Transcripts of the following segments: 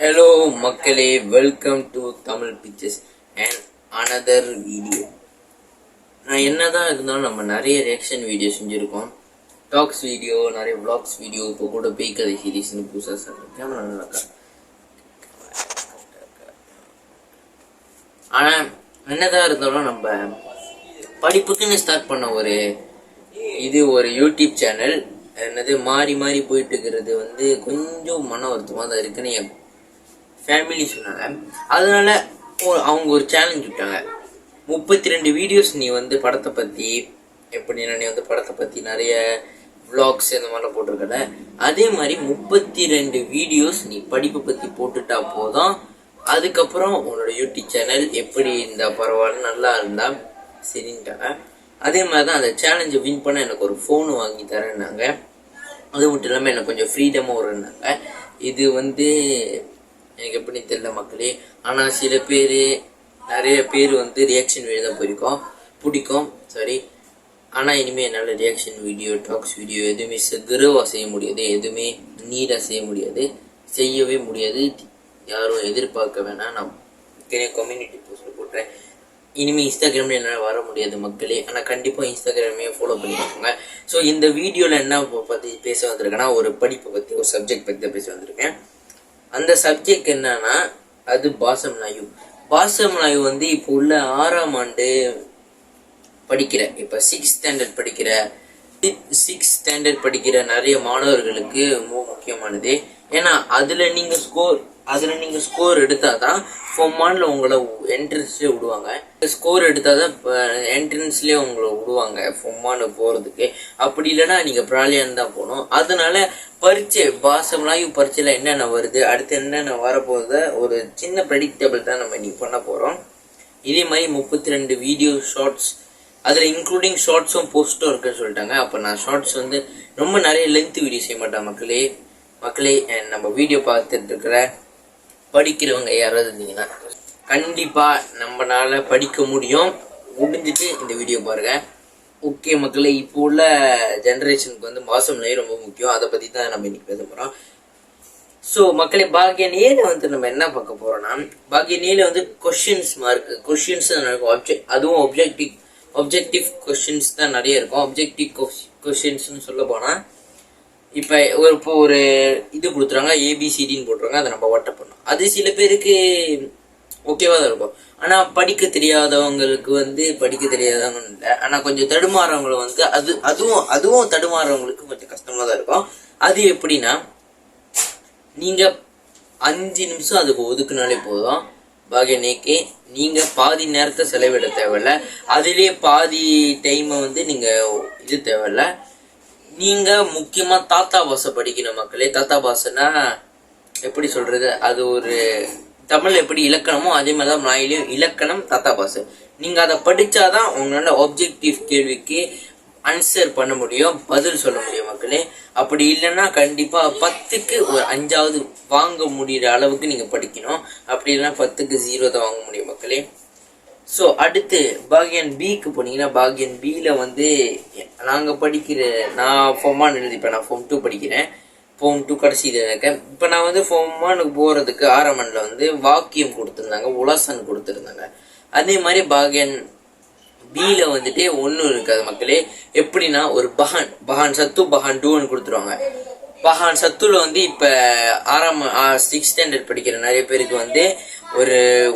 Hello மக்களே, welcome to Tamil pictures and another video. நான் என்னதான் இருந்தாலும் நம்ம நிறைய ரியாக்ஷன் வீடியோ செஞ்சுருக்கோம், டாக்ஸ் வீடியோ, நிறைய vlogs வீடியோ, இப்போ கூட பேய் கதை சீரீஸ்னு புதுசாக சொல்கிறேன். கேமரா நல்லாக்கா. ஆனால் என்னதான் இருந்தாலும் நம்ம படிப்புக்குன்னு ஸ்டார்ட் பண்ண ஒரு யூடியூப் சேனல் என்னது மாறி மாறி போயிட்டு இருக்கிறது கொஞ்சம் மன வருத்தமாக தான் இருக்குன்னு என் ஃபேமிலி சொன்னாங்க. அதனால அவங்க ஒரு சேலஞ்ச் விட்டாங்க. 32 வீடியோஸ் நீ படத்தை பற்றி எப்படின்னா நீ படத்தை பற்றி நிறைய விளாக்ஸ் இந்த மாதிரிலாம் போட்டிருக்கல, அதே மாதிரி 32 வீடியோஸ் நீ படிப்பை பற்றி போட்டுட்டா போதும். அதுக்கப்புறம் உன்னோட யூடியூப் சேனல் எப்படி இந்த பரவாயில்ல நல்லா இருந்தா சரின்ட்டாங்க. அதே மாதிரி தான் அந்த சேலஞ்சை வின் பண்ண எனக்கு ஒரு ஃபோனு வாங்கி தரேன்னாங்க. அது மட்டும் இல்லாமல் எனக்கு கொஞ்சம் ஃப்ரீடமாக வருன்னாங்க. இது எனக்கு எப்படி தெரியல மக்களே. ஆனால் சில பேர் நிறைய பேர் ரியாக்ஷன் வீடியோ தான் பிடிக்கும் சாரி. ஆனால் இனிமேல் என்னால் ரியாக்ஷன் வீடியோ, டாக்ஸ் வீடியோ எதுவுமே கிரவாக செய்ய முடியாது, எதுவுமே நீடாக செய்ய முடியாது, செய்யவே முடியாது. யாரும் எதிர்பார்க்க வேணாம். நான் கம்யூனிட்டி போஸ்ட்டில் போட்டுறேன். இனிமேல் இன்ஸ்டாகிராமில் என்னால் வர முடியாது மக்களே. ஆனால் கண்டிப்பாக இன்ஸ்டாகிராமே ஃபாலோ பண்ணிக்கோங்க. ஸோ இந்த வீடியோவில் என்ன பற்றி பேச வந்திருக்கேன்னா, ஒரு படிப்பை பற்றி, ஒரு சப்ஜெக்ட் பற்றி தான் பேச வந்திருக்கேன். அந்த சப்ஜெக்ட் என்னன்னா அது பாசம் நாயு. பாசம் நாயு இப்போ உள்ள 6ஆம் ஆண்டு படிக்கிற, இப்போ 6th ஸ்டாண்டர்ட் படிக்கிற நிறைய மாணவர்களுக்கு முக்கியமானது. ஏன்னா அதுல நீங்க ஸ்கோர் எடுத்தாதான் ஃபார்ம் 1ல உங்களை என்ட்ரன்ஸ்லேயே விடுவாங்க. ஸ்கோர் எடுத்தாதான் என்ட்ரன்ஸ்லேயே உங்களை விடுவாங்க ஃபார்ம் 1 போறதுக்கு. அப்படி இல்லைன்னா நீங்க ப்ராலியான் தான் போகணும். அதனால பரீட்சை பாசம்லாம் பரீட்சையில் என்னென்ன வருது, அடுத்து என்னென்ன வரப்போகுது, ஒரு சின்ன ப்ரெடிக்டபிள் தான் நம்ம இன்னைக்கு பண்ண போகிறோம். இதே மாதிரி 32 வீடியோ ஷார்ட்ஸ், அதில் இன்க்ளூடிங் ஷார்ட்ஸும் போஸ்ட்டும் இருக்குன்னு சொல்லிட்டாங்க. அப்போ நான் ஷார்ட்ஸ் ரொம்ப நிறைய லென்த் வீடியோ செய்ய மாட்டேன் மக்களே. நம்ம வீடியோ பார்த்துட்டு இருக்கிற படிக்கிறவங்க யாராவது இருந்தீங்கன்னா கண்டிப்பாக நம்மளால படிக்க முடிஞ்சிட்டு இந்த வீடியோ பாருங்க. ஓகே மக்களே, இப்போ உள்ள ஜென்ரேஷனுக்கு பாசம் நாய் ரொம்ப முக்கியம். அதை பற்றி தான் நம்ம இன்னைக்கு பேச போகிறோம். ஸோ மக்களே, பாகியன் ஏல நம்ம என்ன பார்க்க போகிறோம்னா, பாகியன் ஏல கொஷின்ஸ் இருக்கும். அதுவும் ஒப்ஜெக்டிவ் கொஷின்ஸ் தான் நிறைய இருக்கும். ஒப்ஜெக்டிவ் கொஷின்ஸ்னு சொல்ல போனால் இப்போ ஒரு இது கொடுத்துறாங்க, ஏபிசிடின்னு போட்டுருவாங்க, அதை நம்ம வாட்டப் பண்ணோம். அது சில பேருக்கு ஓகேவா தான் இருக்கும். ஆனால் படிக்க தெரியாதவங்களுக்கு படிக்க தெரியாதவங்க இல்லை, ஆனால் கொஞ்சம் தடுமாறவங்களை அதுவும் தடுமாறவங்களுக்கு கொஞ்சம் கஷ்டமாக தான் இருக்கும். அது எப்படின்னா, நீங்கள் 5 நிமிஷம் அதுக்கு ஒதுக்குனாலே போதும். பாகியனேக்கே நீங்கள் பாதி நேரத்தை செலவிட தேவையில்ல, அதுலேயே பாதி டைமை நீங்கள் இது தேவையில்ல. நீங்கள் முக்கியமாக தாத்தா பாஷை படிக்கணும் மக்களே. தாத்தா பாஷைன்னா எப்படி சொல்கிறது, அது ஒரு தமிழ் எப்படி இலக்கணமோ அதே மாதிரி தான் நாயிலையும் இலக்கணம் தாத்தா பாஷை. நீங்கள் அதை படித்தாதான் உங்களால் ஆப்ஜெக்டிவ் கேள்விக்கு ஆன்சர் பண்ண முடியும், பதில் சொல்ல முடியும் மக்களே. அப்படி இல்லைன்னா கண்டிப்பாக 10க்கு ஒரு 5ஆவது வாங்க முடிகிற அளவுக்கு நீங்கள் படிக்கணும். அப்படி இல்லைன்னா 10க்கு 0 தான் வாங்க முடியும் மக்களே. ஸோ அடுத்து பாகியன் பிக்கு போனீங்கன்னா, பாகியன் பியில் நாங்கள் நான் ஃபார்ம் 1 எழுதிப்பேன். நான் ஃபார்ம் 2 படிக்கிறேன். ஃபார்ம் 2 கடைசி இதில் இருக்கேன். இப்போ நான் ஃபார்ம் 1க்கு போகிறதுக்கு 6ஆம் ஆண்டில் வாக்கியம் கொடுத்துருந்தாங்க, உலசன் கொடுத்துருந்தாங்க. அதே மாதிரி பாகியன் பியில் ஒன்றும் இருக்காது மக்களே. எப்படின்னா ஒரு பஹான் சத்து பஹான் 2ன்னு கொடுத்துருவாங்க. பஹான் சத்துல இப்போ 6th ஸ்டாண்டர்ட் படிக்கிற நிறைய பேருக்கு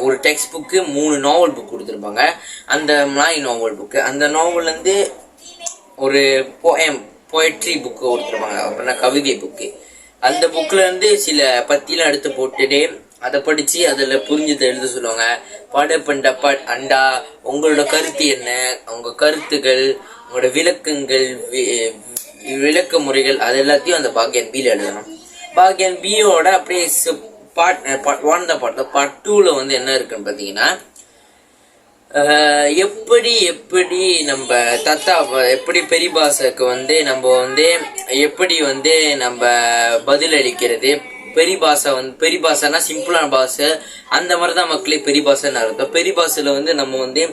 ஒரு டெக்ஸ்ட் புக்கு 3 நாவல் புக் கொடுத்துருப்பாங்க. அந்த நாய் நாவல் புக்கு, அந்த நாவல் ஒரு போயட்ரி புக்கு கொடுத்துருப்பாங்க, அப்படின்னா கவிதை புக்கு. அந்த புக்கில் சில பத்திலாம் எடுத்து போட்டுட்டு அதை படித்து அதில் புரிஞ்சதை எழுத சொல்லுவாங்க. படப்பண்ட அண்டா, உங்களோட கருத்து என்ன, உங்கள் கருத்துக்கள், உங்களோட விளக்கங்கள், விளக்க முறைகள், அது எல்லாத்தையும் அந்த பாகியன் பியில் எழுதணும். பாகியன் பியோட அப்படியே பார்ட் 1 தான் பார்ட் 2ல என்ன இருக்குன்னு பார்த்தீங்கன்னா, எப்படி நம்ம எப்படி பெரிபாசைக்கு நம்ம எப்படி நம்ம பதில் அளிக்கிறது. பெரிபாசைனா சிம்பிளான பாஷை, அந்த மாதிரி தான் மக்களே பெரிபாசைன்னு அர்த்தம். பெரிபாசையில் நம்ம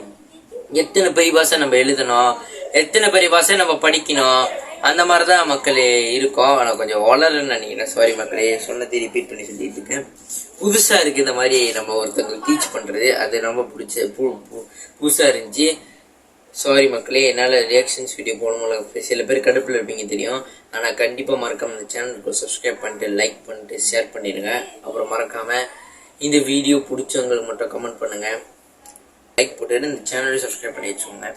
எத்தனை பெரிபாசை நம்ம எழுதணும், எத்தனை பெரிபாசை நம்ம படிக்கணும், அந்த மாதிரி தான் மக்களே இருக்கும். ஆனால் கொஞ்சம் வளருன்னு நினைக்கிறேன். சாரி மக்களே, சொன்னதை ரிப்பீட் பண்ணி சொல்லிட்டு இருக்கேன். புதுசாக இருக்குது இந்த மாதிரி நம்ம ஒருத்தவங்களுக்கு டீச் பண்ணுறது. அது ரொம்ப பிடிச்ச புதுசாக இருந்துச்சு. சாரி மக்களே, என்னால் ரியாக்ஷன்ஸ் வீடியோ போடணும். சில பேர் கடுப்பில் இருப்பீங்க தெரியும். ஆனால் கண்டிப்பாக மறக்காமல் இந்த சேனலுக்கு சப்ஸ்கிரைப் பண்ணிட்டு லைக் பண்ணிட்டு ஷேர் பண்ணிடுங்க. அப்புறம் மறக்காமல் இந்த வீடியோ பிடிச்சவங்களுக்கு மட்டும் கமெண்ட் பண்ணுங்கள், லைக் போட்டுட்டு இந்த சேனலையும் சப்ஸ்கிரைப் பண்ணி வச்சுக்கோங்க.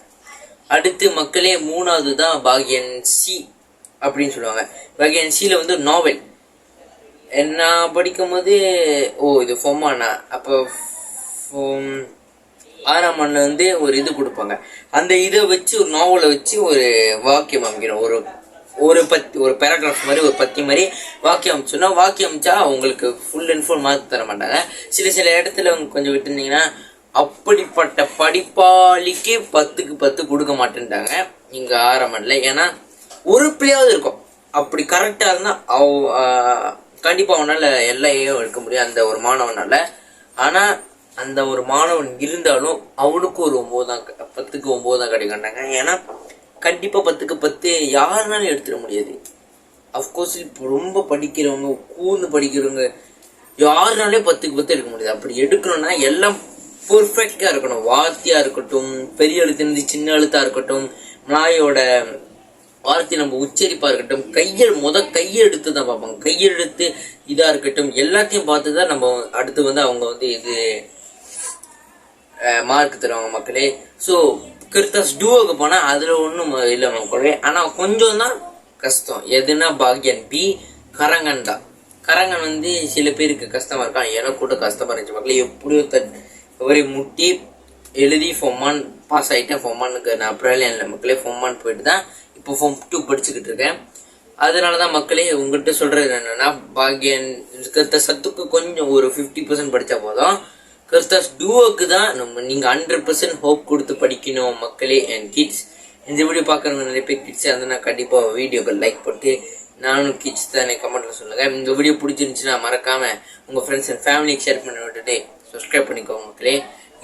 அடுத்து மக்களே, மூணாவது தான் பாக்யன் சி அப்படின்னு சொல்லுவாங்க. பாக்யன் சியில் வந்து நாவல் நான் படிக்கும் போது இது ஃபொம்மானா அப்போ 6ஆம் ஆண்டுல வந்து ஒரு இது கொடுப்பாங்க. அந்த இதை வச்சு ஒரு நாவலை வச்சு ஒரு வாக்கியம் அமைக்கணும். ஒரு பேராகிராஃப் மாதிரி ஒரு பத்தி மாதிரி வாக்கியம் அமைச்சோன்னா, வாக்கியம் அமைச்சா அவங்களுக்கு ஃபுல் அண்ட் ஃபுல் மார்க் தர மாட்டாங்க. சில இடத்துல அவங்க கொஞ்சம் விட்டுருந்தீங்கன்னா அப்படிப்பட்ட படிப்பாளிக்கு 10க்கு 10 கொடுக்க மாட்டேன்ட்டாங்க இங்க 6ஆம் ஆண்டுல. ஏன்னா ஒரு பிள்ளையாவது இருக்கும் அப்படி கரெக்டா இருந்தா கண்டிப்பா அவனால எல்லையும் எடுக்க முடியும் அந்த ஒரு மாணவனால. ஆனா அந்த ஒரு மாணவன் இருந்தாலும் அவனுக்கு ஒரு 10க்கு 9 தான் கிடைக்காண்டாங்க. ஏன்னா கண்டிப்பா 10க்கு 10 யாருனாலும் எடுத்துட முடியாது. அஃப்கோர்ஸ் இப்போ ரொம்ப படிக்கிறவங்க, கூர்ந்து படிக்கிறவங்க யாருனாலே 10க்கு 10 எடுக்க முடியாது. அப்படி எடுக்கணும்னா எல்லாம் பெர்ஃபெக்டா இருக்கணும். வார்த்தையா இருக்கட்டும், பெரிய எழுத்து சின்ன எழுத்தா இருக்கட்டும், நாயோட வார்த்தை நம்ம உச்சரிப்பா இருக்கட்டும், கையெழுத்து தான் பார்ப்பாங்க. கையெழுத்து இதா இருக்கட்டும், எல்லாத்தையும் பார்த்து தான் நம்ம அடுத்து வந்து அவங்க வந்து இது மார்க் தருவாங்க மக்களே. ஸோ கிருத்தாஸ் டூவுக்கு போனால் அதில் ஒன்றும் இல்லை மக்களே. ஆனால் கொஞ்சம் தான் கஷ்டம். எதுனா பாக்யன் பி கரங்கன் தான். கரங்கன் வந்து சில பேருக்கு கஷ்டமா இருக்கான். எனக்கு கூட கஷ்டமா இருந்துச்சு மக்களே. எப்படியோ ஒரே முட்டி எழுதி ஃபொம்மான் பாஸ் ஆகிட்டேன். ஃபொம்மானுக்கு நான் அப்ராலியன்ல மக்களே ஃபொம்மான் போயிட்டு தான் இப்போ ஃபொம் 2 படிச்சுக்கிட்டு இருக்கேன். அதனால தான் மக்களே உங்கள்கிட்ட சொல்றது என்னன்னா, பாக்யன் சத்துக்கு கொஞ்சம் ஒரு 50% படித்தா போதும். கிறிஸ்தாஸ் டூவுக்கு தான் நீங்கள் 100% ஹோப் கொடுத்து படிக்கணும் மக்களே அண்ட் கிட்ஸ். இந்த வீடியோ பார்க்குறவங்க நிறைய பேர் கிட்ஸ் இருந்தால் கண்டிப்பாக வீடியோக்கு லைக் போட்டு நானும் கிட்ஸ் தானே கமெண்ட்ல சொல்லுங்கள். இந்த வீடியோ பிடிச்சிருந்துச்சுன்னா மறக்காமல் உங்கள் ஃப்ரெண்ட்ஸ் அண்ட் ஃபேமிலிக்கு ஷேர் பண்ணி விட்டுட்டு சப்ஸ்கிரைப் பண்ணிக்கோங்க மக்களே.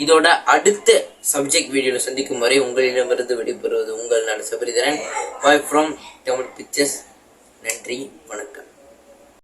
இதோட அடுத்த சப்ஜெக்ட் வீடியோவில் சந்திக்கும் வரை உங்களிடமிருந்து விடைபெறுவது உங்கள் நான் Sabaritharan. Bye from Tamil pictures. நன்றி, வணக்கம்.